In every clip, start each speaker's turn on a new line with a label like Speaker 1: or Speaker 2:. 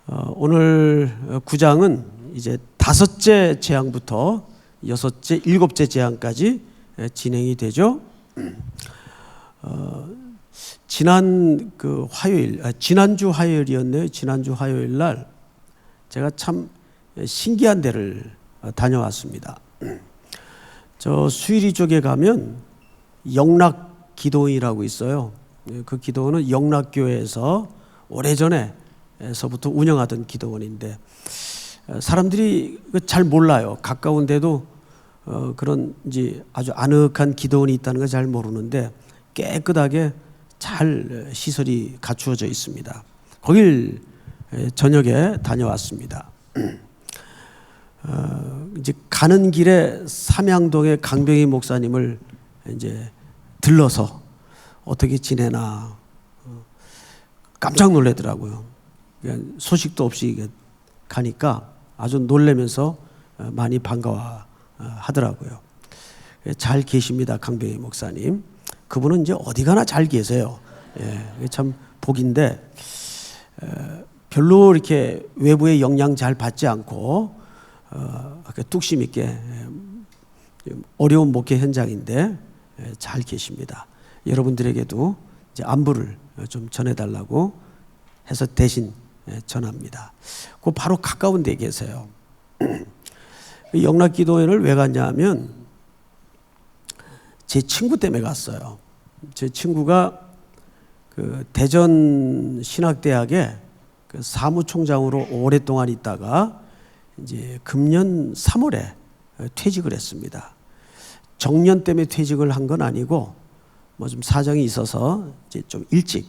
Speaker 1: 오늘 9장은 이제 5째 재앙부터 6째, 7째 재앙까지 진행이 되죠. 지난주 화요일이었네요. 지난주 화요일 날 제가 참 신기한 데를 다녀왔습니다. 저 수일이 쪽에 가면 영락 기도원이라고 있어요. 그 기도원은 영락교회에서 오래전에서부터 운영하던 기도원인데 사람들이 잘 몰라요. 가까운데도 그런 이제 아주 아늑한 기도원이 있다는 걸 잘 모르는데 깨끗하게 잘 시설이 갖추어져 있습니다. 거길 저녁에 다녀왔습니다. 이제 가는 길에 삼양동의 강병희 목사님을 이제 들러서 어떻게 지내나 깜짝 놀라더라고요. 소식도 없이 가니까 아주 놀라면서 많이 반가워 하더라고요. 잘 계십니다, 강병희 목사님. 그분은 이제 어디 가나 잘 계세요. 참 복인데 별로 이렇게 외부의 영향 잘 받지 않고 뚝심 있게 어려운 목회 현장인데 잘 계십니다. 여러분들에게도 이제 안부를 좀 전해달라고 해서 대신 전합니다. 그 바로 가까운 데 계세요. 영락기도회를 왜 갔냐면 제 친구 때문에 갔어요. 제 친구가 그 대전 신학대학에 그 사무총장으로 오랫동안 있다가 이제 금년 3월에 퇴직을 했습니다. 정년 때문에 퇴직을 한 건 아니고 뭐 좀 사정이 있어서 이제 좀 일찍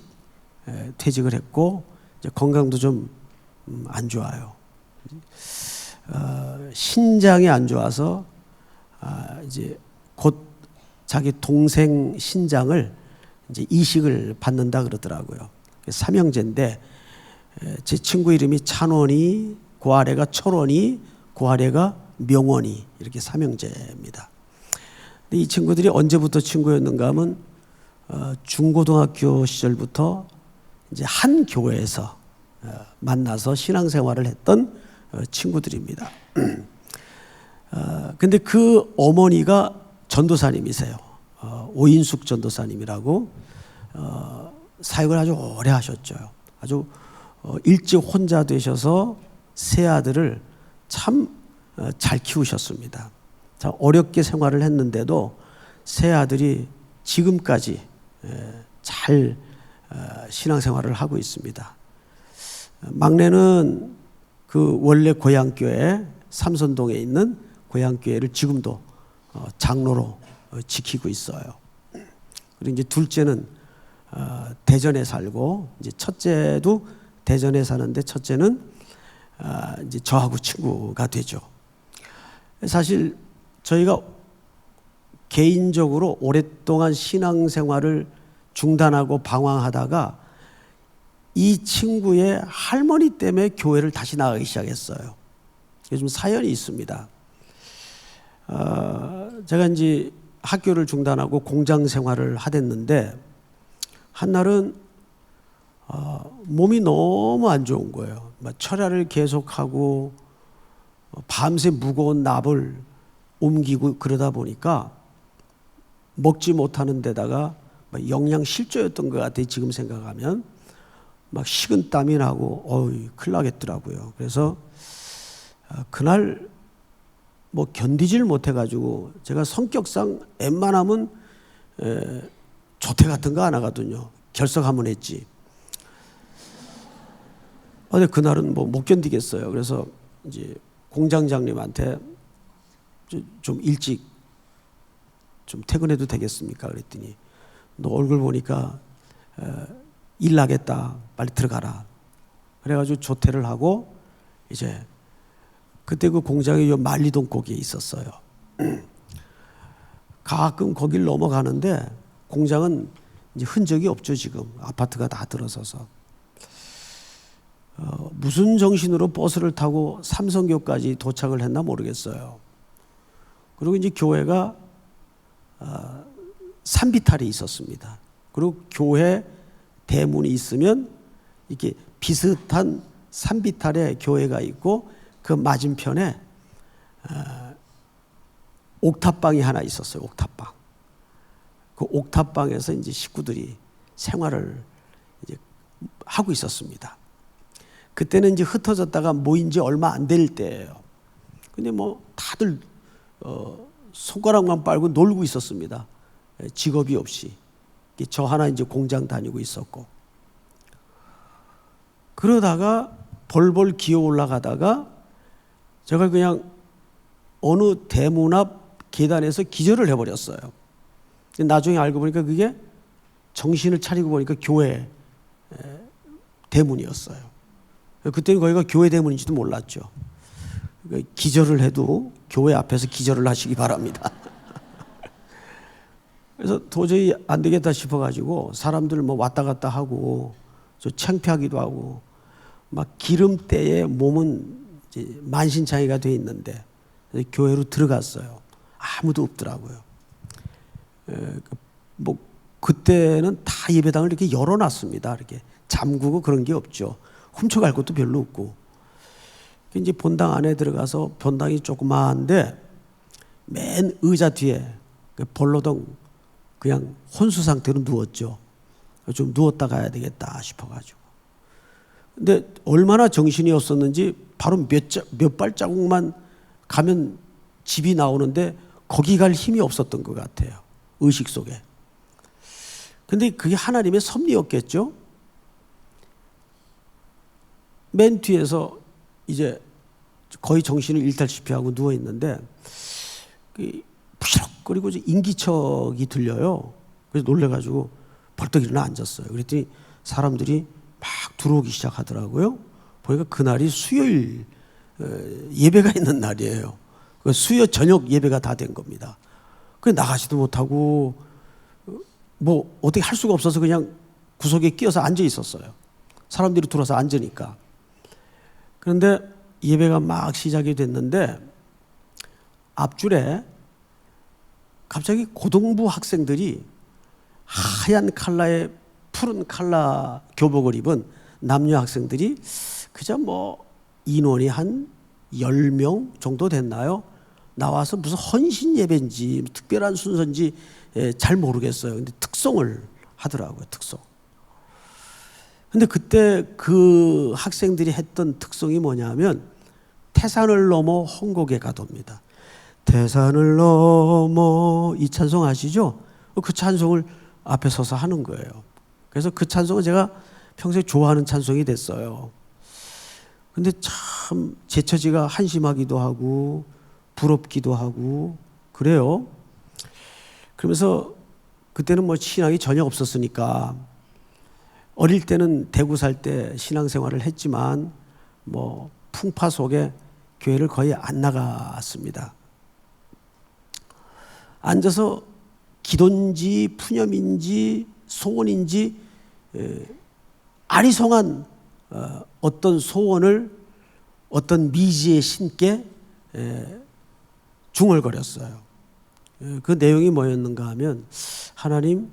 Speaker 1: 퇴직을 했고 이제 건강도 좀 안 좋아요. 신장이 안 좋아서 이제 곧 자기 동생 신장을 이제 이식을 받는다 그러더라고요. 삼형제인데 제 친구 이름이 찬원이, 그 아래가 철원이, 그 아래가 명원이, 이렇게 삼형제입니다. 근데 이 친구들이 언제부터 친구였는가 하면 중고등학교 시절부터 이제 한 교회에서 만나서 신앙생활을 했던 친구들입니다. 근데 그 어머니가 전도사님이세요. 오인숙 전도사님이라고 사역을 아주 오래 하셨죠. 아주 일찍 혼자 되셔서 세 아들을 참 잘 키우셨습니다. 참 어렵게 생활을 했는데도 세 아들이 지금까지 잘 신앙생활을 하고 있습니다. 막내는 그 원래 고향교회 삼선동에 있는 고향교회를 지금도 장로로 지키고 있어요. 그리고 이제 둘째는 대전에 살고 이제 첫째도 대전에 사는데 첫째는 이제 저하고 친구가 되죠. 사실 저희가 개인적으로 오랫동안 신앙생활을 중단하고 방황하다가 이 친구의 할머니 때문에 교회를 다시 나가기 시작했어요. 요즘 사연이 있습니다. 제가 이제 학교를 중단하고 공장 생활을 하댔는데 한날은 몸이 너무 안 좋은 거예요. 철야를 계속하고 밤새 무거운 납을 옮기고 그러다 보니까 먹지 못하는 데다가 영양실조였던 것 같아요. 지금 생각하면 막 식은땀이 나고 큰일 나겠더라고요. 그래서 그날 뭐 견디질 못해가지고 제가 성격상 웬만하면 조퇴 같은 거 안 하거든요. 결석하면 했지. 근데 그날은 뭐 못 견디겠어요. 그래서 이제 공장장님한테 좀 일찍 좀 퇴근해도 되겠습니까? 그랬더니 너 얼굴 보니까 일 나겠다. 빨리 들어가라. 그래가지고 조퇴를 하고 이제 그때 그 공장이 요 만리동 거기에 있었어요. 가끔 거길 넘어가는데 공장은 이제 흔적이 없죠. 지금 아파트가 다 들어서서 무슨 정신으로 버스를 타고 삼성교까지 도착을 했나 모르겠어요. 그리고 이제 교회가 산비탈이 있었습니다. 그리고 교회 대문이 있으면 이렇게 비슷한 산비탈에 교회가 있고 그 맞은편에 옥탑방이 하나 있었어요. 옥탑방. 그 옥탑방에서 이제 식구들이 생활을 이제 하고 있었습니다. 그때는 이제 흩어졌다가 모인 지 얼마 안 될 때예요. 근데 뭐 다들 손가락만 빨고 놀고 있었습니다. 직업이 없이. 저 하나 이제 공장 다니고 있었고. 그러다가 벌벌 기어 올라가다가 제가 그냥 어느 대문 앞 계단에서 기절을 해버렸어요. 나중에 알고 보니까 그게 정신을 차리고 보니까 교회 대문이었어요. 그때는 거기가 교회 대문인지도 몰랐죠. 기절을 해도 교회 앞에서 기절을 하시기 바랍니다. 그래서 도저히 안 되겠다 싶어가지고 사람들 뭐 왔다 갔다 하고 저 창피하기도 하고 막 기름때에 몸은 이제 만신창이가 돼 있는데 교회로 들어갔어요. 아무도 없더라고요. 뭐 그때는 다 예배당을 이렇게 열어놨습니다. 이렇게 잠그고 그런 게 없죠. 훔쳐갈 것도 별로 없고. 이제 본당 안에 들어가서 본당이 조그마한데 맨 의자 뒤에 벌로덩 그냥 혼수 상태로 누웠죠. 좀 누웠다 가야 되겠다 싶어가지고. 근데 얼마나 정신이 없었는지 바로 몇 발자국만 가면 집이 나오는데 거기 갈 힘이 없었던 것 같아요. 의식 속에. 근데 그게 하나님의 섭리였겠죠. 맨 뒤에서 이제 거의 정신을 잃다시피 하고 누워 있는데 부시럭거리고 인기척이 들려요. 그래서 놀래가지고 벌떡 일어나 앉았어요. 그랬더니 사람들이 막 들어오기 시작하더라고요. 보니까 그날이 수요일 예배가 있는 날이에요. 수요 저녁 예배가 다 된 겁니다. 그래서 나가지도 못하고 뭐 어떻게 할 수가 없어서 그냥 구석에 끼어서 앉아 있었어요. 사람들이 들어와서 앉으니까. 그런데 예배가 막 시작이 됐는데 앞줄에 갑자기 고등부 학생들이 하얀 칼라에 푸른 칼라 교복을 입은 남녀 학생들이 그저 뭐 인원이 한 10명 정도 됐나요? 나와서 무슨 헌신 예배인지 특별한 순서인지 잘 모르겠어요. 근데 특송을 하더라고요. 특송. 근데 그때 그 학생들이 했던 특송이 뭐냐면 태산을 넘어 홍곡에 가도입니다. 태산을 넘어 이 찬송 아시죠? 그 찬송을 앞에 서서 하는 거예요. 그래서 그 찬송은 제가 평소에 좋아하는 찬송이 됐어요. 근데 참 제 처지가 한심하기도 하고 부럽기도 하고 그래요. 그러면서 그때는 뭐 신앙이 전혀 없었으니까 어릴 때는 대구 살 때 신앙생활을 했지만 뭐 풍파 속에 교회를 거의 안 나갔습니다. 앉아서 기도인지 푸념인지 소원인지 아리송한 어떤 소원을 어떤 미지의 신께 중얼거렸어요. 그 내용이 뭐였는가 하면 하나님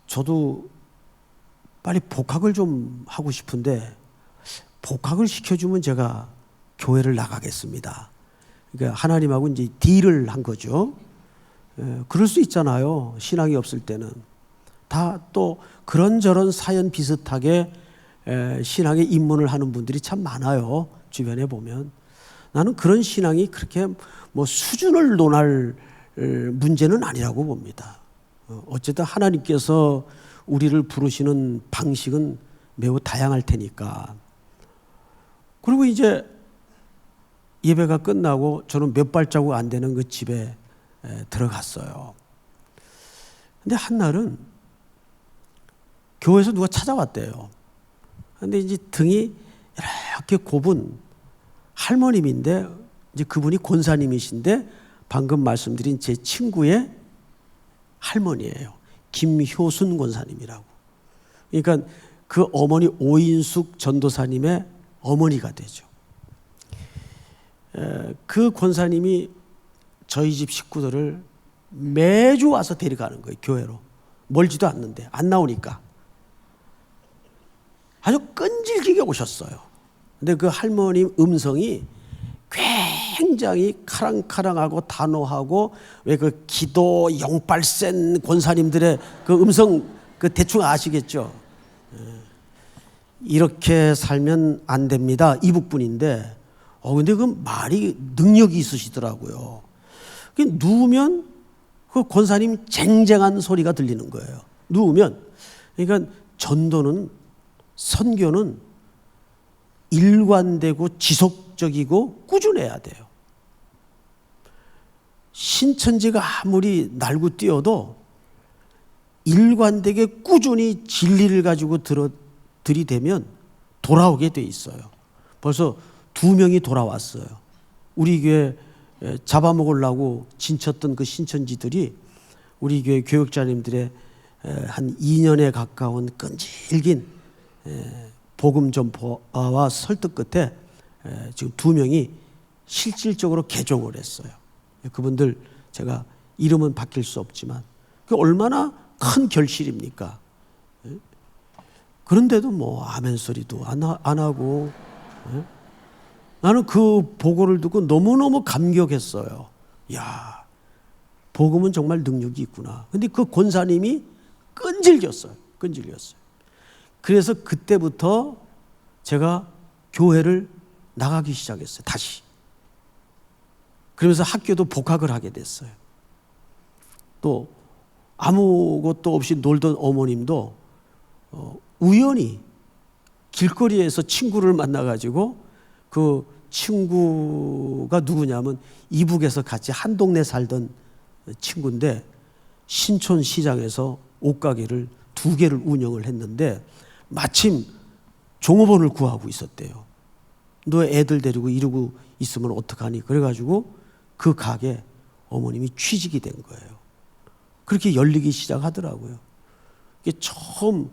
Speaker 1: 저도 빨리 복학을 좀 하고 싶은데 복학을 시켜주면 제가 교회를 나가겠습니다. 그러니까 하나님하고 이제 딜을 한 거죠. 그럴 수 있잖아요. 신앙이 없을 때는. 다 또 그런저런 사연 비슷하게 신앙에 입문을 하는 분들이 참 많아요. 주변에 보면. 나는 그런 신앙이 그렇게 뭐 수준을 논할 문제는 아니라고 봅니다. 어쨌든 하나님께서 우리를 부르시는 방식은 매우 다양할 테니까. 그리고 이제 예배가 끝나고 저는 몇 발자국 안 되는 그 집에 들어갔어요. 근데 한날은 교회에서 누가 찾아왔대요. 근데 이제 등이 이렇게 곱은 할머님인데 이제 그분이 권사님이신데 방금 말씀드린 제 친구의 할머니예요. 김효순 권사님이라고. 그러니까 그 어머니 오인숙 전도사님의 어머니가 되죠. 그 권사님이 저희 집 식구들을 매주 와서 데려가는 거예요. 교회로. 멀지도 않는데 안 나오니까. 아주 끈질기게 오셨어요. 근데 그 할머님 음성이 굉장히 카랑카랑하고 단호하고, 왜 그 기도 영빨 센 권사님들의 그 음성, 그 대충 아시겠죠? 이렇게 살면 안 됩니다. 이북분인데, 근데 그 말이 능력이 있으시더라고요. 누우면 그 권사님 쟁쟁한 소리가 들리는 거예요. 누우면. 그러니까 전도는, 선교는 일관되고 지속적이고 꾸준해야 돼요. 신천지가 아무리 날고 뛰어도 일관되게 꾸준히 진리를 가지고 들이대면 돌아오게 돼 있어요. 벌써 2명이 돌아왔어요. 우리 교회 잡아먹으려고 진쳤던 그 신천지들이 우리 교회 교육자님들의 한 2년에 가까운 끈질긴 복음 전파와 설득 끝에 지금 2명이 실질적으로 개종을 했어요. 그분들 제가 이름은 바뀔 수 없지만 그 얼마나 큰 결실입니까? 그런데도 뭐 아멘 소리도 안 하고, 나는 그 보고를 듣고 너무너무 감격했어요. 야, 복음은 정말 능력이 있구나. 근데 그 권사님이 끈질겼어요. 그래서 그때부터 제가 교회를 나가기 시작했어요. 다시. 그러면서 학교도 복학을 하게 됐어요. 또 아무것도 없이 놀던 어머님도 우연히 길거리에서 친구를 만나가지고, 그 친구가 누구냐면 이북에서 같이 한 동네 살던 친구인데, 신촌시장에서 옷가게를 2개를 운영을 했는데 마침 종업원을 구하고 있었대요. 너 애들 데리고 이러고 있으면 어떡하니? 그래가지고 그 가게 어머님이 취직이 된 거예요. 그렇게 열리기 시작하더라고요. 이게 처음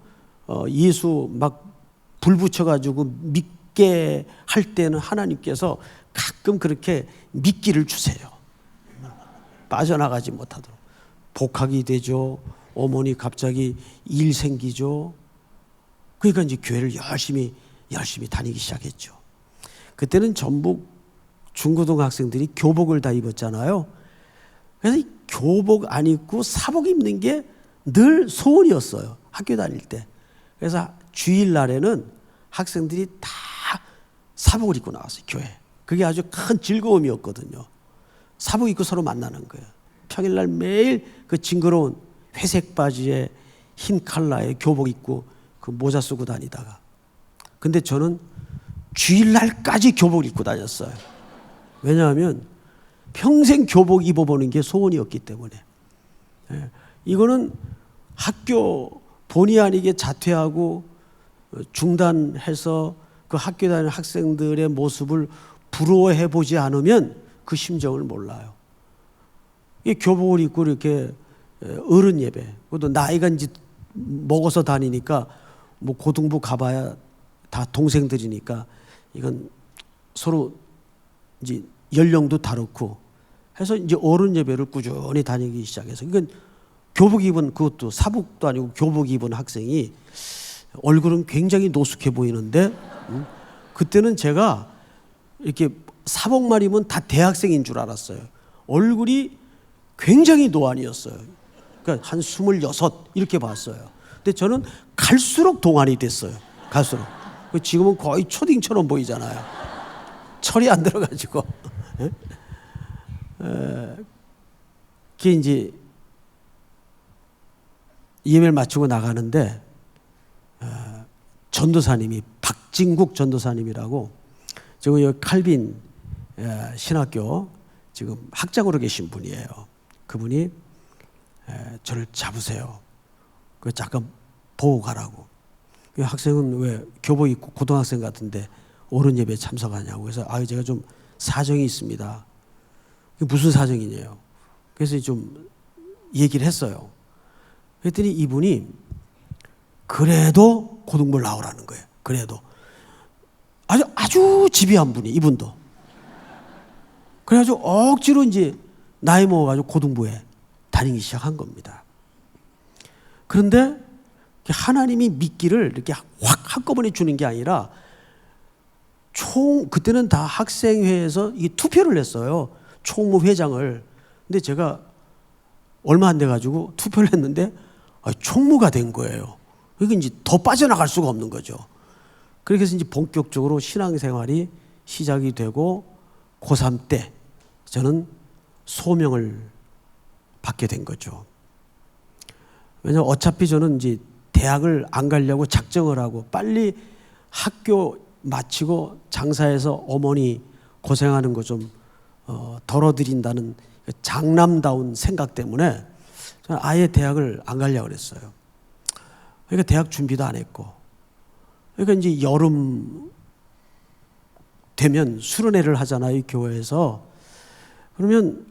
Speaker 1: 예수 막 불 붙여가지고 믿게 할 때는 하나님께서 가끔 그렇게 미끼를 주세요. 빠져나가지 못하도록. 복학이 되죠. 어머니 갑자기 일 생기죠. 그러니까 이제 교회를 열심히 다니기 시작했죠. 그때는 전부 중고등학생들이 교복을 다 입었잖아요. 그래서 이 교복 안 입고 사복 입는 게 늘 소원이었어요. 학교 다닐 때. 그래서 주일날에는 학생들이 다 사복을 입고 나왔어요. 교회. 그게 아주 큰 즐거움이었거든요. 사복 입고 서로 만나는 거예요. 평일날 매일 그 징그러운 회색 바지에 흰 칼라에 교복 입고 그 모자 쓰고 다니다가, 근데 저는 주일날까지 교복을 입고 다녔어요. 왜냐하면 평생 교복 입어보는 게 소원이었기 때문에. 이거는 학교 본의 아니게 자퇴하고 중단해서 그 학교 다니는 학생들의 모습을 부러워해 보지 않으면 그 심정을 몰라요. 이 교복을 입고 이렇게 어른 예배, 그것도 나이가 이제 먹어서 다니니까 뭐 고등부 가봐야 다 동생들이니까 이건 서로 이제 연령도 다르고 해서 이제 어른 예배를 꾸준히 다니기 시작해서, 그러니까 교복 입은, 그것도 사복도 아니고 교복 입은 학생이 얼굴은 굉장히 노숙해 보이는데, 그때는 제가 이렇게 사복만 입으면 다 대학생인 줄 알았어요. 얼굴이 굉장히 노안이었어요. 그러니까 한 26 이렇게 봤어요. 근데 저는 갈수록 동안이 됐어요. 갈수록. 지금은 거의 초딩처럼 보이잖아요. 철이 안 들어가지고. 그게 이제 예배를 마치고 나가는데 전도사님이, 박진국 전도사님이라고, 지금 여기 칼빈 신학교 지금 학장으로 계신 분이에요. 그분이 저를 잡으세요. 그 잠깐 보고 가라고. 그 학생은 왜 교복 입고 고등학생 같은데 어른 예배에 참석하냐고. 그래서 제가 좀 사정이 있습니다. 무슨 사정이냐요. 그래서 좀 얘기를 했어요. 그랬더니 이분이 그래도 고등부를 나오라는 거예요. 그래도 아주 집요한 분이, 이분도. 그래가지고 억지로 이제 나이 먹어가지고 고등부에 다니기 시작한 겁니다. 그런데 하나님이 미끼를 이렇게 확 한꺼번에 주는 게 아니라 그때는 다 학생회에서 이 투표를 했어요. 총무회장을. 근데 제가 얼마 안 돼가지고 투표를 했는데 총무가 된 거예요. 그러니까 이제 더 빠져나갈 수가 없는 거죠. 그래서 이제 본격적으로 신앙생활이 시작이 되고 고3 때 저는 소명을 받게 된 거죠. 왜냐하면 어차피 저는 이제 대학을 안 가려고 작정을 하고 빨리 학교 마치고 장사해서 어머니 고생하는 거 좀 덜어드린다는 장남다운 생각 때문에 저는 아예 대학을 안 가려고 그랬어요. 그러니까 대학 준비도 안 했고, 그러니까 이제 여름 되면 수련회를 하잖아요, 교회에서. 그러면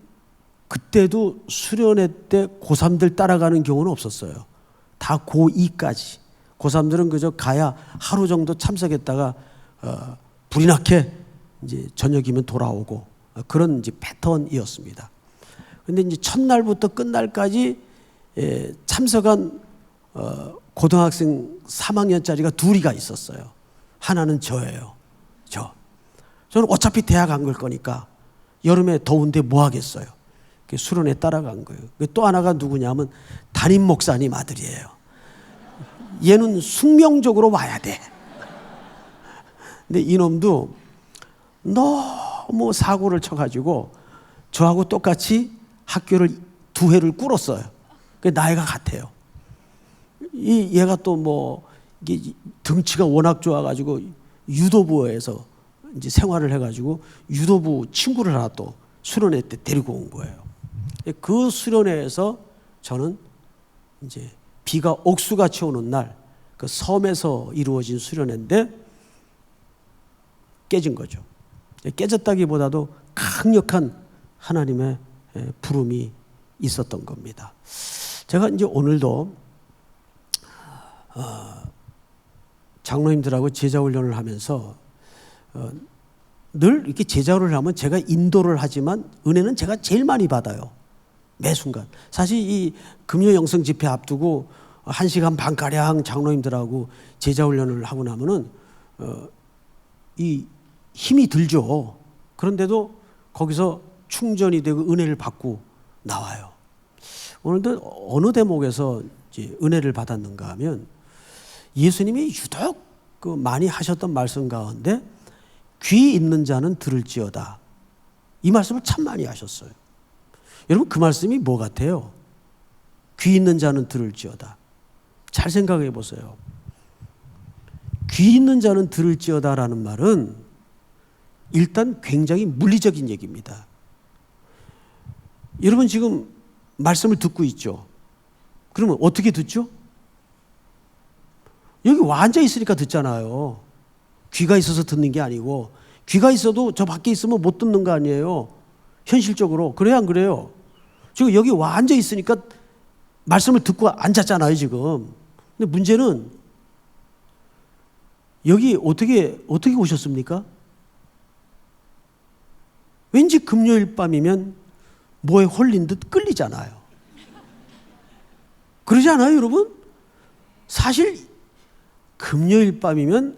Speaker 1: 그때도 수련회 때 고3들 따라가는 경우는 없었어요. 다 고2까지. 고3들은 그저 가야 하루 정도 참석했다가 불이 나게 이제 저녁이면 돌아오고 그런 이제 패턴이었습니다. 근데 이제 첫날부터 끝날까지 참석한 고등학생 3학년짜리가 둘이가 있었어요. 하나는 저예요. 저는 어차피 대학 안 갈 거니까 여름에 더운데 뭐 하겠어요. 수련회 따라간 거예요. 또 하나가 누구냐면 담임 목사님 아들이에요. 얘는 숙명적으로 와야 돼. 근데 이놈도 너무 사고를 쳐가지고 저하고 똑같이 학교를 2회를 꿇었어요. 나이가 같아요. 얘가 또 뭐 등치가 워낙 좋아가지고 유도부에서 이제 생활을 해가지고 유도부 친구를 하나 또 수련회 때 데리고 온 거예요. 그 수련회에서 저는 이제 비가 옥수같이 오는 날 그 섬에서 이루어진 수련회인데 깨진 거죠. 깨졌다기보다도 강력한 하나님의 부름이 있었던 겁니다. 제가 이제 오늘도 장로님들하고 제자훈련을 하면서 늘 이렇게 제자훈련을 하면 제가 인도를 하지만 은혜는 제가 제일 많이 받아요. 매 순간. 사실 이 금요 영성 집회 앞두고 1시간 반가량 장로님들하고 제자훈련을 하고 나면은 이 힘이 들죠. 그런데도 거기서 충전이 되고 은혜를 받고 나와요. 오늘도 어느 대목에서 이제 은혜를 받았는가 하면 예수님이 유독 그 많이 하셨던 말씀 가운데 귀 있는 자는 들을지어다. 이 말씀을 참 많이 하셨어요. 여러분 그 말씀이 뭐 같아요? 귀 있는 자는 들을지어다. 잘 생각해 보세요. 귀 있는 자는 들을지어다라는 말은 일단 굉장히 물리적인 얘기입니다. 여러분 지금 말씀을 듣고 있죠? 그러면 어떻게 듣죠? 여기 와 앉아 있으니까 듣잖아요. 귀가 있어서 듣는 게 아니고 귀가 있어도 저 밖에 있으면 못 듣는 거 아니에요. 현실적으로. 그래요 안 그래요? 지금 여기 와 앉아 있으니까 말씀을 듣고 앉았잖아요 지금. 근데 문제는 여기 어떻게 오셨습니까? 왠지 금요일 밤이면 뭐에 홀린 듯 끌리잖아요. 그러지 않아요 여러분? 사실 금요일 밤이면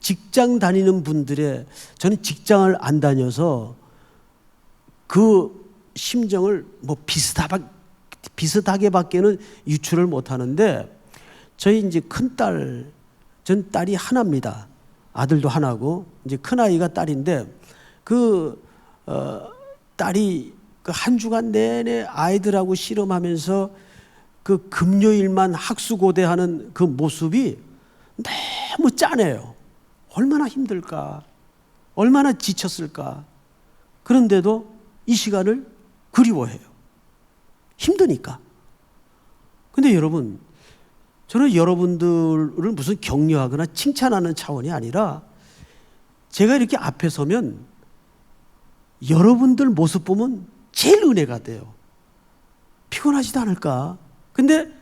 Speaker 1: 직장 다니는 분들의, 저는 직장을 안 다녀서 그 심정을 뭐 비슷하게밖에는 유추를 못 하는데, 저희 이제 큰딸, 전 딸이 하나입니다. 아들도 하나고, 이제 큰아이가 딸인데, 딸이 그 한 주간 내내 아이들하고 씨름하면서 그 금요일만 학수고대하는 그 모습이 너무 짠해요. 얼마나 힘들까, 얼마나 지쳤을까. 그런데도 이 시간을 그리워해요. 힘드니까. 근데 여러분, 저는 여러분들을 무슨 격려하거나 칭찬하는 차원이 아니라 제가 이렇게 앞에 서면 여러분들 모습 보면 제일 은혜가 돼요. 피곤하지도 않을까? 근데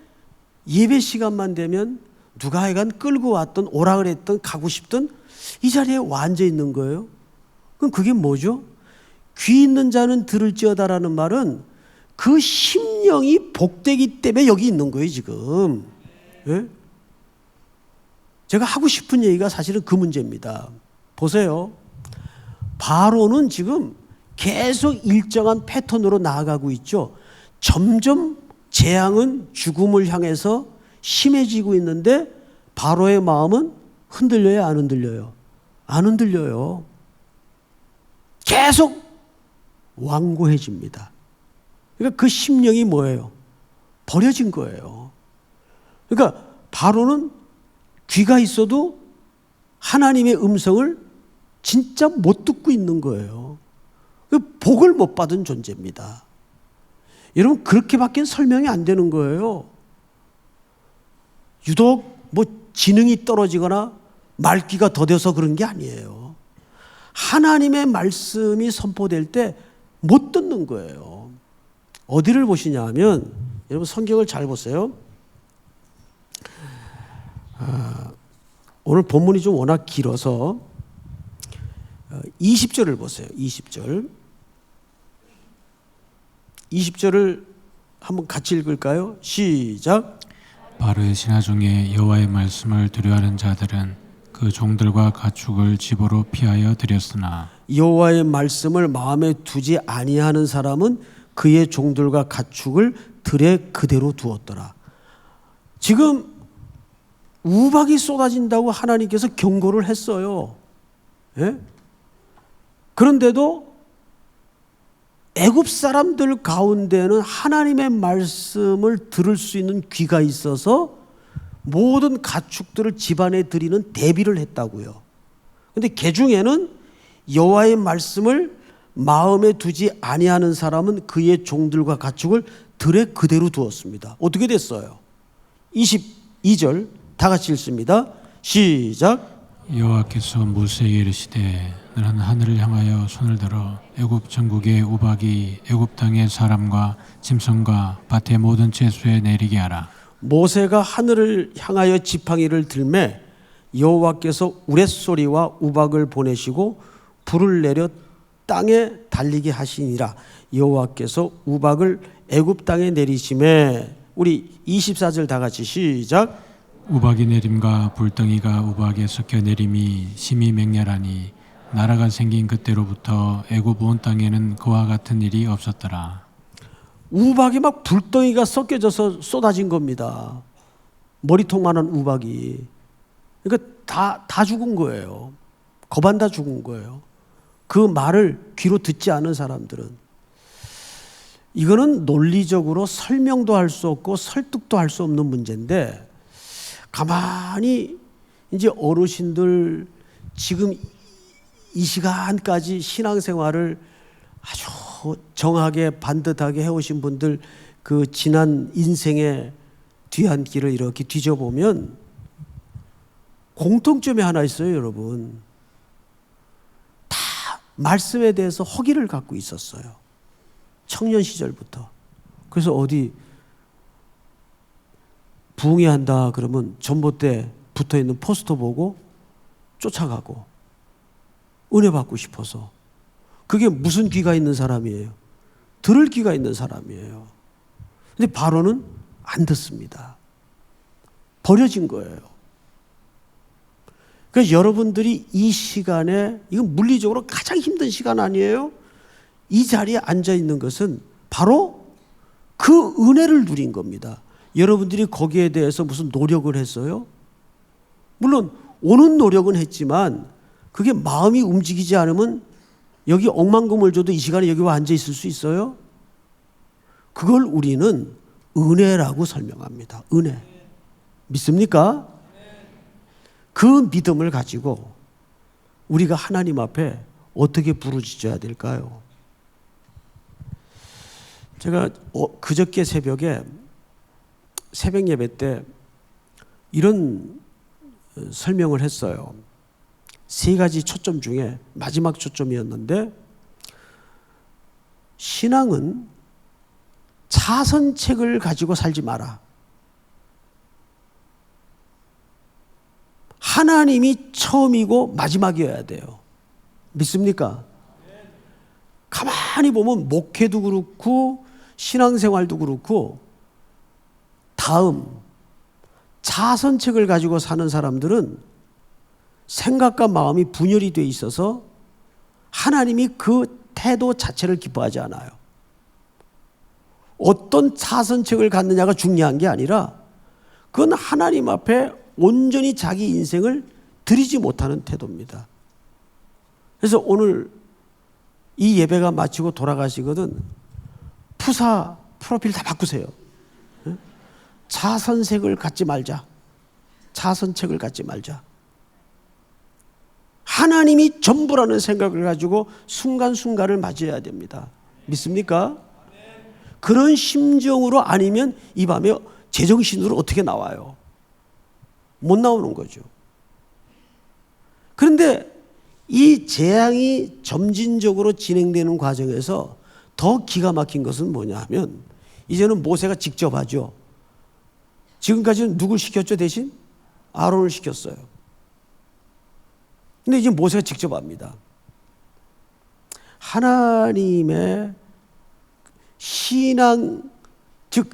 Speaker 1: 예배 시간만 되면 누가 하여간 끌고 왔던, 오라 그랬던, 가고 싶던 이 자리에 와 앉아 있는 거예요. 그럼 그게 뭐죠? 귀 있는 자는 들을지어다라는 말은 그 심령이 복되기 때문에 여기 있는 거예요 지금. 예? 제가 하고 싶은 얘기가 사실은 그 문제입니다. 보세요. 바로는 지금 계속 일정한 패턴으로 나아가고 있죠. 점점 재앙은 죽음을 향해서 심해지고 있는데 바로의 마음은 흔들려요, 안 흔들려요? 안 흔들려요. 계속 완고해집니다. 그러니까 그 심령이 뭐예요? 버려진 거예요. 그러니까 바로는 귀가 있어도 하나님의 음성을 진짜 못 듣고 있는 거예요. 복을 못 받은 존재입니다. 여러분, 그렇게밖에 설명이 안 되는 거예요. 유독 뭐 지능이 떨어지거나 말귀가 더뎌서 그런 게 아니에요. 하나님의 말씀이 선포될 때 못 듣는 거예요. 어디를 보시냐 하면, 여러분 성경을 잘 보세요. 오늘 본문이 좀 워낙 길어서 20절을 보세요. 20절을 한번 같이 읽을까요? 시작.
Speaker 2: 바로의 신하 중에 여호와의 말씀을 두려워하는 자들은 그 종들과 가축을 집으로 피하여 들였으나
Speaker 1: 여호와의 말씀을 마음에 두지 아니하는 사람은 그의 종들과 가축을 들에 그대로 두었더라. 지금 우박이 쏟아진다고 하나님께서 경고를 했어요. 예? 그런데도 애굽 사람들 가운데는 하나님의 말씀을 들을 수 있는 귀가 있어서 모든 가축들을 집안에 들이는 대비를 했다고요. 그런데 개 중에는 여호와의 말씀을 마음에 두지 아니하는 사람은 그의 종들과 가축을 들에 그대로 두었습니다. 어떻게 됐어요? 22절 다 같이 읽습니다. 시작.
Speaker 2: 여호와께서 모세에게 이르시되 너는 하늘을 향하여 손을 들어 애굽 전국의 우박이 애굽 땅의 사람과 짐승과 밭의 모든 채소에 내리게 하라.
Speaker 1: 모세가 하늘을 향하여 지팡이를 들매 여호와께서 우레소리와 우박을 보내시고 불을 내려 땅에 달리게 하시니라. 여호와께서 우박을 애굽 땅에 내리심에. 우리 24절 다 같이 시작.
Speaker 2: 우박이 내림과 불덩이가 우박에 섞여 내림이 심히 맹렬하니 나라가 생긴 그때로부터 애굽 온 땅에는 그와 같은 일이 없었더라.
Speaker 1: 우박이 막 불덩이가 섞여져서 쏟아진 겁니다. 머리통만한 우박이. 그러니까 다 죽은 거예요. 거반 다 죽은 거예요. 그 말을 귀로 듣지 않은 사람들은. 이거는 논리적으로 설명도 할 수 없고 설득도 할 수 없는 문제인데, 가만히 이제 어르신들 지금 이 시간까지 신앙생활을 아주 정하게 반듯하게 해오신 분들 그 지난 인생의 뒤안길을 이렇게 뒤져보면 공통점이 하나 있어요, 여러분. 다 말씀에 대해서 허기를 갖고 있었어요. 청년 시절부터. 그래서 어디 부흥회한다 그러면 전봇대 붙어있는 포스터 보고 쫓아가고 은혜 받고 싶어서. 그게 무슨 귀가 있는 사람이에요? 들을 귀가 있는 사람이에요. 근데 바로는 안 듣습니다. 버려진 거예요. 그래서 여러분들이 이 시간에, 이건 물리적으로 가장 힘든 시간 아니에요? 이 자리에 앉아 있는 것은 바로 그 은혜를 누린 겁니다. 여러분들이 거기에 대해서 무슨 노력을 했어요? 물론 오는 노력은 했지만 그게 마음이 움직이지 않으면 여기 억만금을 줘도 이 시간에 여기 와 앉아 있을 수 있어요? 그걸 우리는 은혜라고 설명합니다. 은혜. 믿습니까? 그 믿음을 가지고 우리가 하나님 앞에 어떻게 부르짖어야 될까요? 제가 그저께 새벽에 새벽 예배 때 이런 설명을 했어요. 3가지 초점 중에 마지막 초점이었는데, 신앙은 차선책을 가지고 살지 마라. 하나님이 처음이고 마지막이어야 돼요. 믿습니까? 가만히 보면 목회도 그렇고 신앙생활도 그렇고 자선책을 가지고 사는 사람들은 생각과 마음이 분열이 돼 있어서 하나님이 그 태도 자체를 기뻐하지 않아요. 어떤 자선책을 갖느냐가 중요한 게 아니라 그건 하나님 앞에 온전히 자기 인생을 드리지 못하는 태도입니다. 그래서 오늘 이 예배가 마치고 돌아가시거든 푸사 프로필 다 바꾸세요. 자선책을 갖지 말자. 자선책을 갖지 말자. 하나님이 전부라는 생각을 가지고 순간순간을 맞이해야 됩니다. 믿습니까? 그런 심정으로 아니면 이 밤에 제정신으로 어떻게 나와요? 못 나오는 거죠. 그런데 이 재앙이 점진적으로 진행되는 과정에서 더 기가 막힌 것은 뭐냐 하면 이제는 모세가 직접 하죠. 지금까지는 누굴 시켰죠 대신? 아론을 시켰어요. 근데 이제 모세가 직접 합니다. 하나님의 신앙, 즉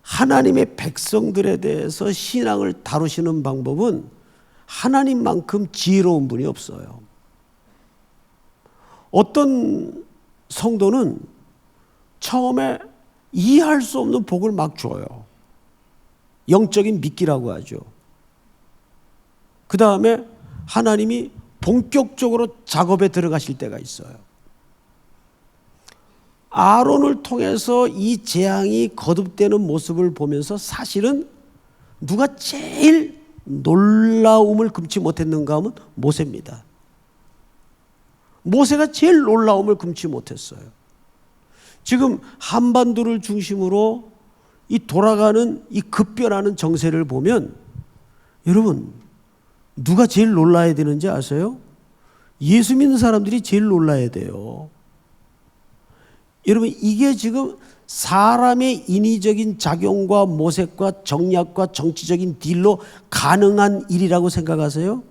Speaker 1: 하나님의 백성들에 대해서 신앙을 다루시는 방법은 하나님만큼 지혜로운 분이 없어요. 어떤 성도는 처음에 이해할 수 없는 복을 막 줘요. 영적인 미끼라고 하죠. 그 다음에 하나님이 본격적으로 작업에 들어가실 때가 있어요. 아론을 통해서 이 재앙이 거듭되는 모습을 보면서 사실은 누가 제일 놀라움을 금치 못했는가 하면 모세입니다. 모세가 제일 놀라움을 금치 못했어요. 지금 한반도를 중심으로 이 돌아가는 이 급변하는 정세를 보면 여러분 누가 제일 놀라야 되는지 아세요? 예수 믿는 사람들이 제일 놀라야 돼요. 여러분 이게 지금 사람의 인위적인 작용과 모색과 정략과 정치적인 딜로 가능한 일이라고 생각하세요?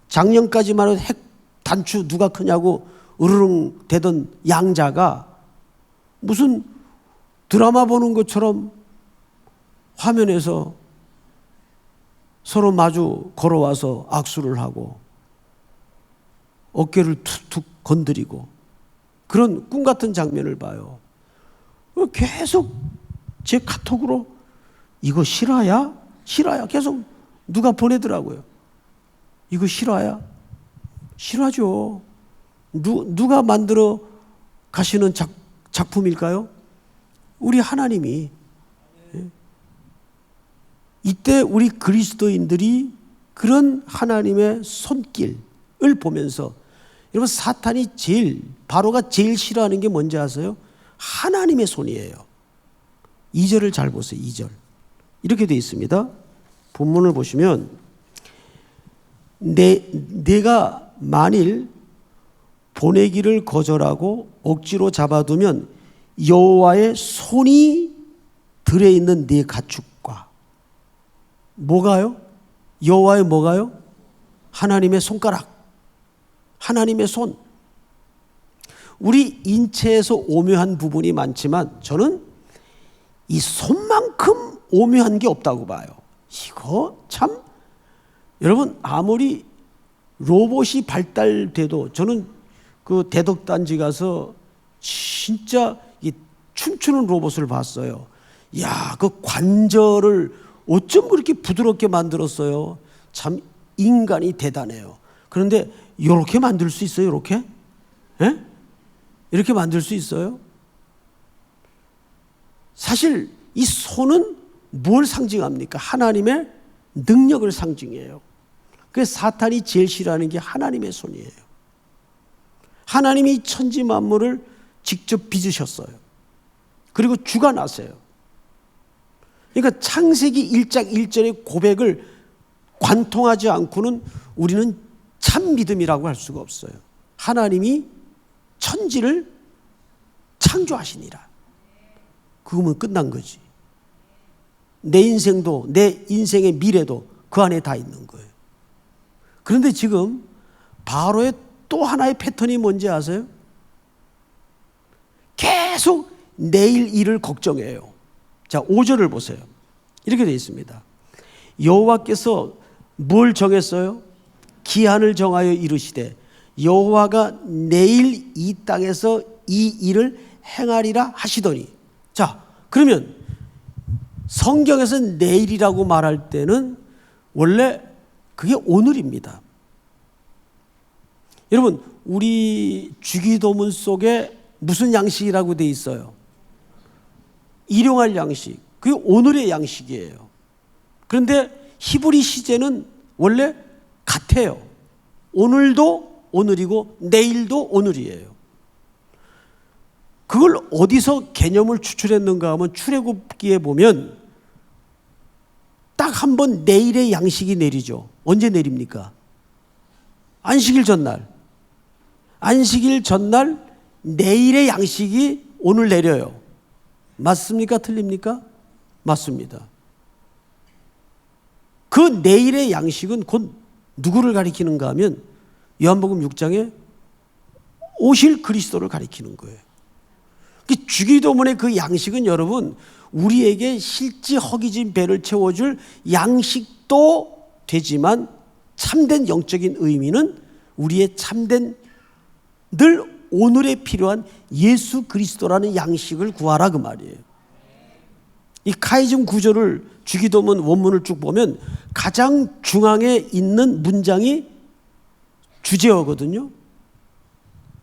Speaker 1: 작년까지만 해도 핵 단추 누가 크냐고 으르릉 대던 양자가 무슨 드라마 보는 것처럼 화면에서 서로 마주 걸어와서 악수를 하고 어깨를 툭툭 건드리고 그런 꿈 같은 장면을 봐요. 계속 제 카톡으로 이거 실화야? 실화야? 계속 누가 보내더라고요. 이거 실화야? 실화죠. 누가 만들어 가시는 작품일까요? 우리 하나님이. 이때 우리 그리스도인들이 그런 하나님의 손길을 보면서 여러분 사탄이 바로가 제일 싫어하는 게 뭔지 아세요? 하나님의 손이에요. 2절을 잘 보세요. 2절 이렇게 되어 있습니다. 본문을 보시면 내가 만일 보내기를 거절하고 억지로 잡아두면 여호와의 손이 들어있는 네 가축과 뭐가요? 여호와의 뭐가요? 하나님의 손가락, 하나님의 손. 우리 인체에서 오묘한 부분이 많지만 저는 이 손만큼 오묘한 게 없다고 봐요. 이거 참 여러분 아무리 로봇이 발달돼도 저는 그 대덕단지 가서 진짜 이 춤추는 로봇을 봤어요. 야, 그 관절을 어쩜 그렇게 부드럽게 만들었어요. 참 인간이 대단해요. 그런데 이렇게 만들 수 있어요? 이렇게? 예? 이렇게 만들 수 있어요? 사실 이 손은 뭘 상징합니까? 하나님의 능력을 상징해요. 그래서 사탄이 제일 싫어하는 게 하나님의 손이에요. 하나님이 천지 만물을 직접 빚으셨어요. 그리고 주관하세요. 그러니까 창세기 1장 1절의 고백을 관통하지 않고는 우리는 참 믿음이라고 할 수가 없어요. 하나님이 천지를 창조하시니라. 그거면 끝난 거지. 내 인생도 내 인생의 미래도 그 안에 다 있는 거예요. 그런데 지금 바로의 또 하나의 패턴이 뭔지 아세요? 계속 내일 일을 걱정해요. 자, 5절을 보세요. 이렇게 되어 있습니다. 여호와께서 뭘 정했어요? 기한을 정하여 이르시되 여호와가 내일 이 땅에서 이 일을 행하리라 하시더니. 자, 그러면 성경에서 내일이라고 말할 때는 원래 그게 오늘입니다. 여러분, 우리 주기도문 속에 무슨 양식이라고 돼 있어요? 일용할 양식. 그게 오늘의 양식이에요. 그런데 히브리 시제는 원래 같아요. 오늘도 오늘이고 내일도 오늘이에요. 그걸 어디서 개념을 추출했는가 하면 출애굽기에 보면 딱 한 번 내일의 양식이 내리죠. 언제 내립니까? 안식일 전날. 안식일 전날 내일의 양식이 오늘 내려요. 맞습니까? 틀립니까? 맞습니다. 그 내일의 양식은 곧 누구를 가리키는가 하면 요한복음 6장에 오실 그리스도를 가리키는 거예요. 주기도문의 그 양식은 여러분 우리에게 실제 허기진 배를 채워줄 양식도 되지만 참된 영적인 의미는 우리의 참된 늘 오늘에 필요한 예수 그리스도라는 양식을 구하라 그 말이에요. 이 카이즘 구조를 주기도문 원문을 쭉 보면 가장 중앙에 있는 문장이 주제어거든요.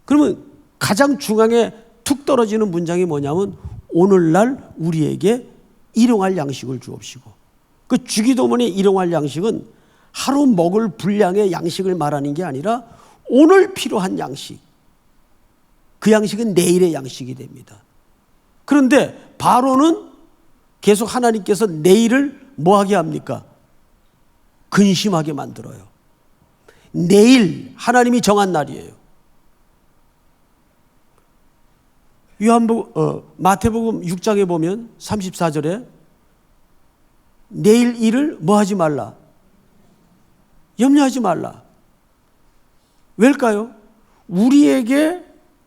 Speaker 1: 그러면 가장 중앙에 툭 떨어지는 문장이 뭐냐면 오늘날 우리에게 일용할 양식을 주옵시고. 그 주기도문의 일용할 양식은 하루 먹을 분량의 양식을 말하는 게 아니라 오늘 필요한 양식. 그 양식은 내일의 양식이 됩니다. 그런데 바로는 계속 하나님께서 내일을 뭐하게 합니까? 근심하게 만들어요. 내일 하나님이 정한 날이에요. 마태복음 6장에 보면 34절에 내일 일을 뭐하지 말라? 염려하지 말라. 왜일까요? 우리에게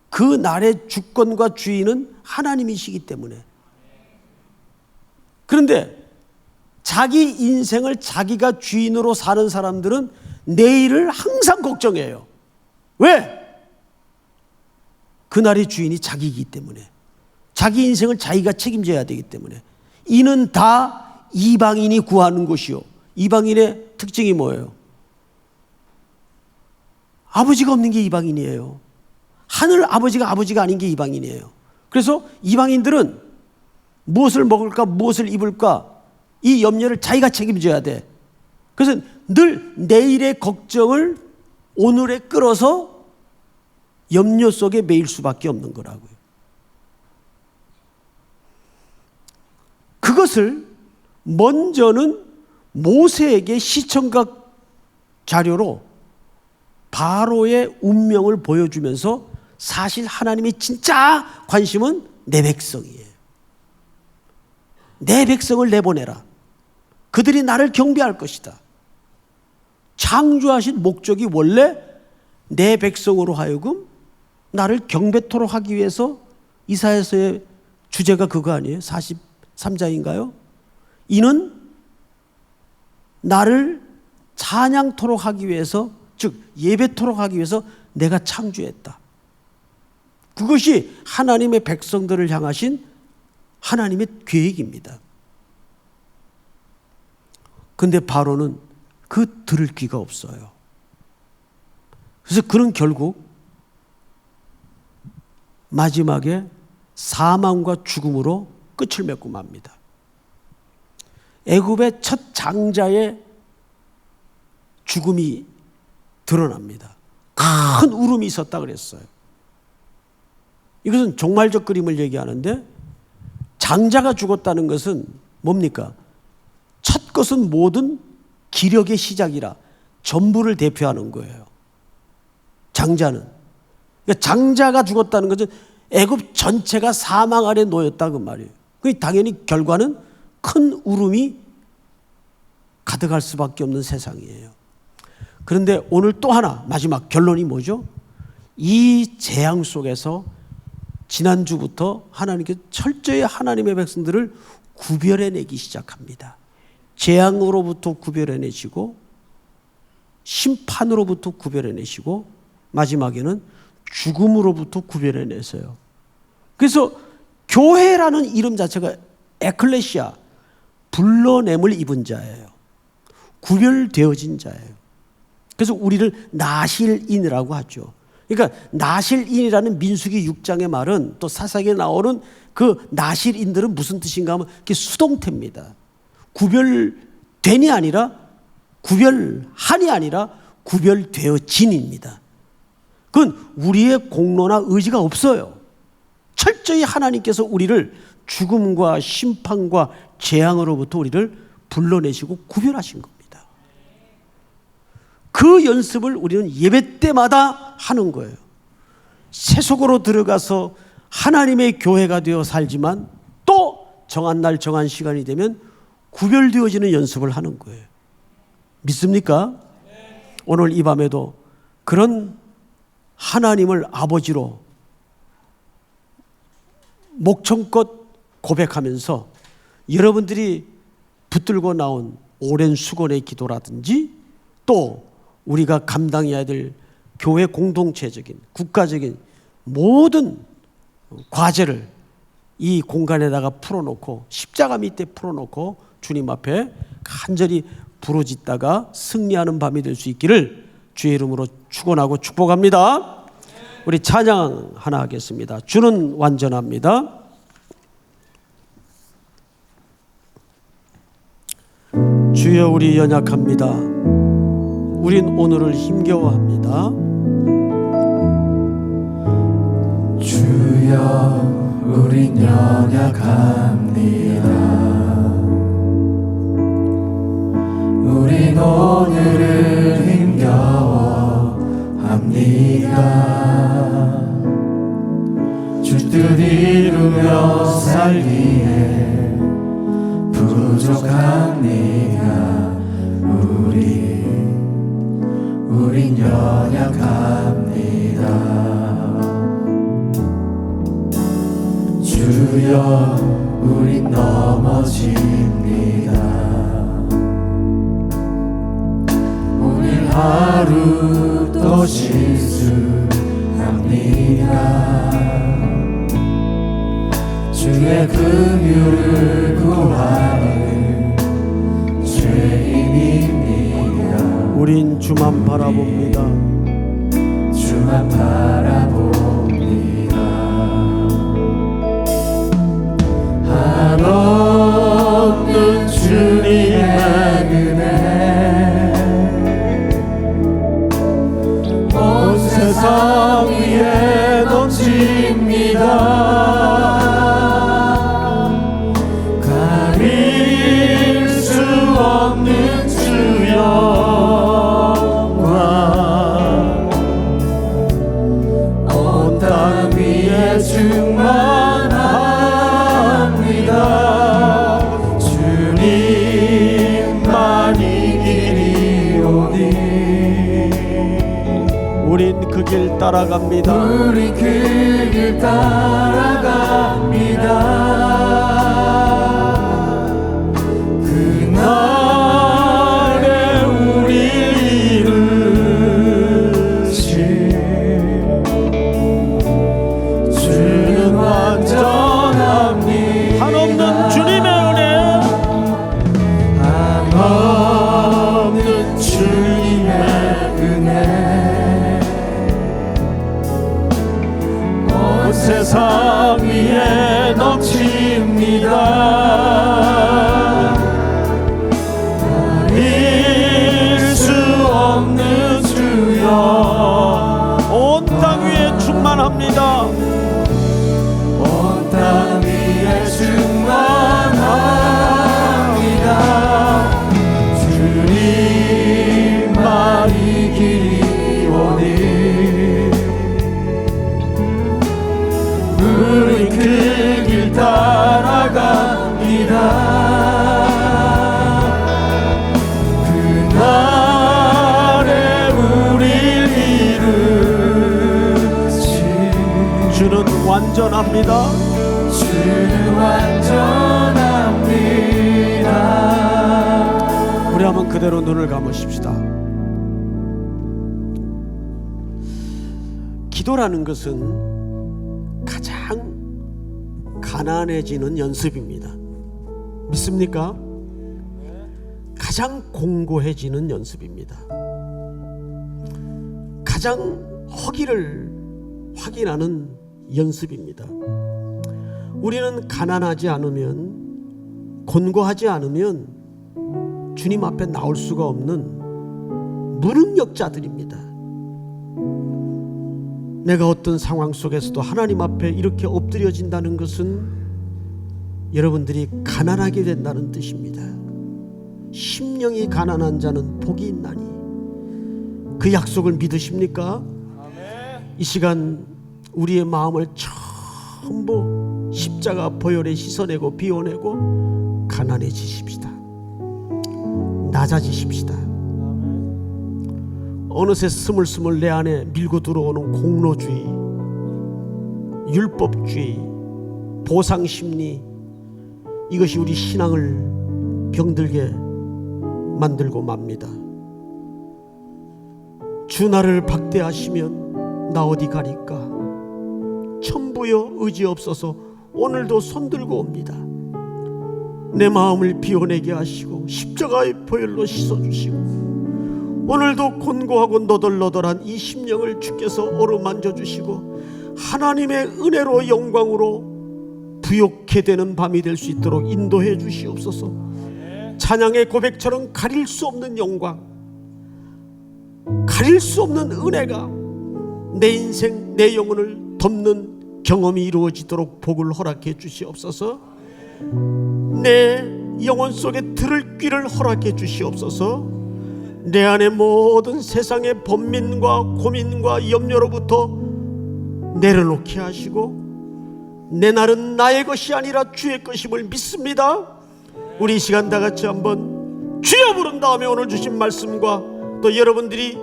Speaker 1: 그 날의 주권과 주인은 하나님이시기 때문에. 그런데 자기 인생을 자기가 주인으로 사는 사람들은 내일을 항상 걱정해요. 왜? 그날의 주인이 자기이기 때문에. 자기 인생을 자기가 책임져야 되기 때문에. 이는 다 이방인이 구하는 것이요. 이방인의 특징이 뭐예요? 아버지가 없는 게 이방인이에요. 하늘 아버지가 아닌 게 이방인이에요. 그래서 이방인들은 무엇을 먹을까, 무엇을 입을까, 이 염려를 자기가 책임져야 돼. 그래서 늘 내일의 걱정을 오늘에 끌어서 염려 속에 매일 수밖에 없는 거라고요. 그것을 먼저는 모세에게 시청각 자료로 바로의 운명을 보여주면서 사실 하나님의 진짜 관심은 내 백성이에요. 내 백성을 내보내라. 그들이 나를 경배할 것이다. 창조하신 목적이 원래 내 백성으로 하여금 나를 경배토록 하기 위해서 이사야서의 주제가 그거 아니에요? 43장인가요? 이는 나를 찬양토록 하기 위해서, 즉 예배토록 하기 위해서 내가 창조했다. 그것이 하나님의 백성들을 향하신 하나님의 계획입니다. 그런데 바로는 그 들을 귀가 없어요. 그래서 그는 결국 마지막에 사망과 죽음으로 끝을 맺고 맙니다. 애굽의 첫 장자의 죽음이 드러납니다. 큰 울음이 있었다 그랬어요. 이것은 종말적 그림을 얘기하는데 장자가 죽었다는 것은 뭡니까? 첫 것은 모든 기력의 시작이라 전부를 대표하는 거예요. 장자는. 그러니까 장자가 죽었다는 것은 애굽 전체가 사망 아래 놓였다 그 말이에요. 당연히 결과는 큰 울음이 가득할 수밖에 없는 세상이에요. 그런데 오늘 또 하나 마지막 결론이 뭐죠? 이 재앙 속에서 지난주부터 하나님께서 철저히 하나님의 백성들을 구별해내기 시작합니다. 재앙으로부터 구별해내시고 심판으로부터 구별해내시고 마지막에는 죽음으로부터 구별해내세요. 그래서 교회라는 이름 자체가 에클레시아, 불러냄을 입은 자예요. 구별되어진 자예요. 그래서 우리를 나실인이라고 하죠. 그러니까 나실인이라는 민수기 6장의 말은 또 사사기에 나오는 그 나실인들은 무슨 뜻인가 하면 그게 수동태입니다. 구별된이 아니라 구별한이 아니라 구별되어진입니다. 그건 우리의 공로나 의지가 없어요. 철저히 하나님께서 우리를 죽음과 심판과 재앙으로부터 우리를 불러내시고 구별하신 겁니다. 그 연습을 우리는 예배 때마다 하는 거예요. 세속으로 들어가서 하나님의 교회가 되어 살지만 또 정한 날 정한 시간이 되면 구별되어지는 연습을 하는 거예요. 믿습니까? 오늘 이 밤에도 그런 하나님을 아버지로 목청껏 고백하면서 여러분들이 붙들고 나온 오랜 수건의 기도라든지 또 우리가 감당해야 될 교회 공동체적인 국가적인 모든 과제를 이 공간에다가 풀어놓고 십자가 밑에 풀어놓고 주님 앞에 간절히 부르짖다가 승리하는 밤이 될 수 있기를 주의 이름으로 축원하고 축복합니다. 우리 찬양 하나 하겠습니다. 주는 완전합니다. 주여 우리 연약합니다. 우린 오늘을 힘겨워합니다.
Speaker 3: 주여 우린 연약합니다. 우린 오늘을 힘겨워합니다. 주 뜻 이루며 살기에 부족합니다. 우린 연약합니다. 주여 우린 넘어집니다. 오늘 하루 또 실수합니다. 주의 긍휼을 구하는 죄인입니다.
Speaker 1: 우린 주만 바라봅니다.
Speaker 3: 주만 바라봅니다. 한없는 주님의 은혜 온 세상 위에 넘칩니다. 가릴 수 없는 주 영광 온 땅 위에 충만합니다. 주님만 이기리오니
Speaker 1: 우린 그 길 따라갑니다.
Speaker 3: 우리 그 길 따라갑니다. 그날에 우리 이루신 주는 완전합니다.
Speaker 1: 한없는 주님의 은혜,
Speaker 3: 한없는 주님의 은혜 온 세상 위에 넘칩니다. 가릴 수 없는 주여
Speaker 1: 온 땅 위에 충만합니다.
Speaker 3: 온 땅 위에 충만합니다. 주님만 이기리오니 우리 그 길 따라갑니다. 그날에 우릴 이루신
Speaker 1: 주는 완전합니다.
Speaker 3: 주는 완전합니다.
Speaker 1: 한번 그대로 눈을 감으십시다. 기도라는 것은 가장 가난해지는 연습입니다. 믿습니까? 가장 공고해지는 연습입니다. 가장 허기를 확인하는 연습입니다. 우리는 가난하지 않으면, 곤고하지 않으면 주님 앞에 나올 수가 없는 무능력자들입니다. 내가 어떤 상황 속에서도 하나님 앞에 이렇게 엎드려진다는 것은 여러분들이 가난하게 된다는 뜻입니다. 심령이 가난한 자는 복이 있나니. 그 약속을 믿으십니까? 이 시간 우리의 마음을 전부 십자가 보혈에 씻어내고 비워내고 가난해지십시다. 낮아지십시다. 어느새 스물스물 내 안에 밀고 들어오는 공로주의, 율법주의, 보상심리, 이것이 우리 신앙을 병들게 만들고 맙니다. 주 나를 박대하시면 나 어디 가리까? 천부여 의지 없어서 오늘도 손들고 옵니다. 내 마음을 비워내게 하시고 십자가의 보혈로 씻어주시고 오늘도 곤고하고 너덜너덜한 이 심령을 주께서 어루만져 주시고 하나님의 은혜로 영광으로 부욕해 되는 밤이 될 수 있도록 인도해 주시옵소서. 찬양의 고백처럼 가릴 수 없는 영광, 가릴 수 없는 은혜가 내 인생, 내 영혼을 덮는 경험이 이루어지도록 복을 허락해 주시옵소서. 내 영혼 속에 들을 귀를 허락해 주시옵소서. 내 안에 모든 세상의 번민과 고민과 염려로부터 내려놓게 하시고 내 날은 나의 것이 아니라 주의 것임을 믿습니다. 우리 이 시간 다 같이 한번 주여 부른 다음에 오늘 주신 말씀과 또 여러분들이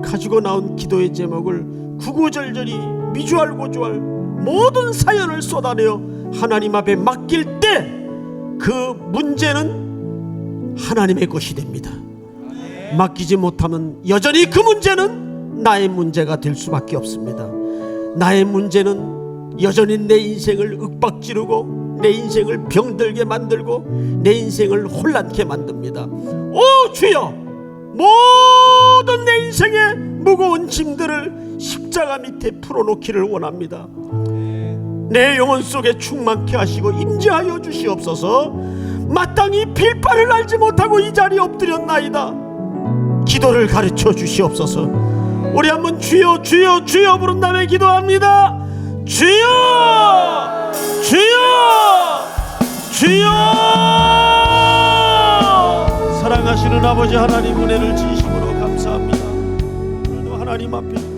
Speaker 1: 가지고 나온 기도의 제목을 구구절절히 미주알고주알 모든 사연을 쏟아내어 하나님 앞에 맡길 때 그 문제는 하나님의 것이 됩니다. 맡기지 못하면 여전히 그 문제는 나의 문제가 될 수밖에 없습니다. 나의 문제는 여전히 내 인생을 윽박지르고 내 인생을 병들게 만들고 내 인생을 혼란케 만듭니다. 오 주여, 모든 내 인생의 무거운 짐들을 십자가 밑에 풀어놓기를 원합니다. 내 영혼 속에 충만케 하시고 임재하여 주시옵소서. 마땅히 빌바를 알지 못하고 이 자리에 엎드렸나이다. 기도를 가르쳐 주시옵소서. 우리 한번 주여 주여 주여 부른 다음에 기도합니다. 주여 주여 주여. 사랑하시는 아버지 하나님, 은혜를 진심으로 감사합니다. 오늘도 하나님 앞에